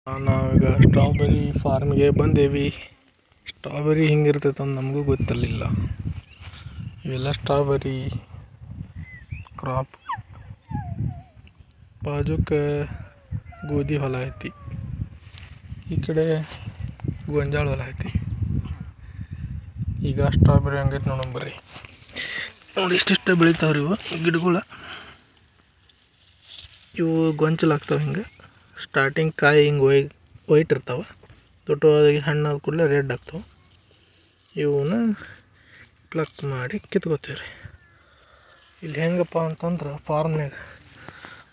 ನಾವೀಗ ಸ್ಟ್ರಾಬೆರಿ ಫಾರ್ಮ್ಗೆ ಬಂದೇವಿ. ಸ್ಟ್ರಾಬೆರಿ ಹಿಂಗಿರ್ತೈತೆ ಅಂತ ನಮಗೂ ಗೊತ್ತಿರಲಿಲ್ಲ. ಇವೆಲ್ಲ ಸ್ಟ್ರಾಬೆರಿ ಕ್ರಾಪ್. ಬಾಜುಕ ಗೋಧಿ ಹೊಲ ಐತಿ, ಈ ಕಡೆ ಗೋಂಜಾಳ ಹೊಲ ಐತಿ. ಈಗ ಸ್ಟ್ರಾಬೆರಿ ಹಂಗೈತೆ ನೋಡೋಣ ಬರ್ರಿ. ನೋಡಿ ಇಷ್ಟಿಷ್ಟ ಬೆಳಿತಾವ್ರಿ ಇವು ಗಿಡಗಳ. ಇವು ಗೊಂಚಲಾಗ್ತಾವೆ. ಹಿಂಗೆ ಸ್ಟಾರ್ಟಿಂಗ್ ಕಾಯಿ ಹಿಂಗೆ ವೈಟ್ ಇರ್ತಾವೆ, ದೊಡ್ಡದಾಗಿ ಹಣ್ಣಾದ ಕೂಡಲೇ ರೆಡ್ ಆಗ್ತಾವೆ. ಇವನ್ನ ಪ್ಲಕ್ ಮಾಡಿ ಕಿತ್ಕೋತೀವಿ ರೀ. ಇಲ್ಲಿ ಹೆಂಗಪ್ಪ ಅಂತಂದ್ರೆ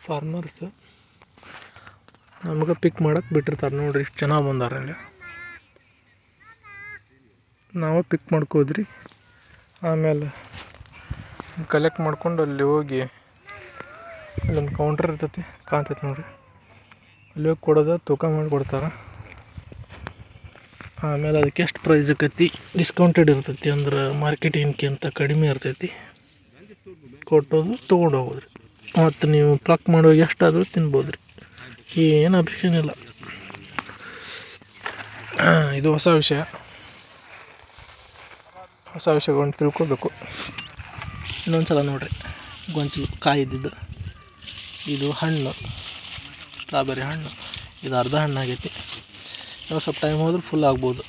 ಫಾರ್ಮರ್ಸ್ ನಮ್ಗೆ ಪಿಕ್ ಮಾಡಕ್ಕೆ ಬಿಟ್ಟಿರ್ತಾರೆ. ನೋಡ್ರಿ ಇಷ್ಟು ಚೆನ್ನಾಗಿ ಬಂದಾರ ಇಲ್ಲಿ. ನಾವು ಪಿಕ್ ಮಾಡ್ಕೋದ್ರಿ. ಆಮೇಲೆ ಕಲೆಕ್ಟ್ ಮಾಡ್ಕೊಂಡು ಅಲ್ಲಿ ಹೋಗಿ ಅಲ್ಲೊಂದು ಕೌಂಟ್ರ್ ಇರ್ತೈತಿ, ಕಾಣ್ತೈತಿ ನೋಡ್ರಿ, ಅಲ್ಲಿ ಹೋಗಿ ಕೊಡೋದು, ತೂಕ ಮಾಡಿ ಕೊಡ್ತಾರೆ. ಆಮೇಲೆ ಅದಕ್ಕೆ ಎಷ್ಟು ಪ್ರೈಸ್ ಆಕೈತಿ, ಡಿಸ್ಕೌಂಟೆಡ್ ಇರ್ತೈತಿ, ಅಂದ್ರೆ ಮಾರ್ಕೆಟಿನ್ಕಿಂತ ಕಡಿಮೆ ಇರ್ತೈತಿ. ಕೊಟ್ಟೋದು ತೊಗೊಂಡು ಹೋಗೋದ್ರಿ. ಮತ್ತು ನೀವು ಪ್ಲಕ್ ಮಾಡುವಾಗ ಎಷ್ಟಾದರೂ ತಿನ್ಬೋದು ರೀ, ಏನು ಅಬ್ಜೆಕ್ಷನ್ ಇಲ್ಲ. ಇದು ಹೊಸ ವಿಷಯಗಳನ್ನ ತಿಳ್ಕೊಬೇಕು. ಇನ್ನೊಂದು ಸಲ ನೋಡಿರಿ, ಗೊಂಚಲು ಕಾಯಿ ಇದ್ದಿದ್ದು, ಇದು ಹಣ್ಣು, ಸ್ಟ್ರಾಬೆರಿ ಹಣ್ಣು. ಇದು ಅರ್ಧ ಹಣ್ಣಾಗೈತಿ. ಇನ್ನೂ ಸ್ವಲ್ಪ ಟೈಮ್ ಹೋದ್ರೆ ಫುಲ್ ಆಗ್ಬೋದು.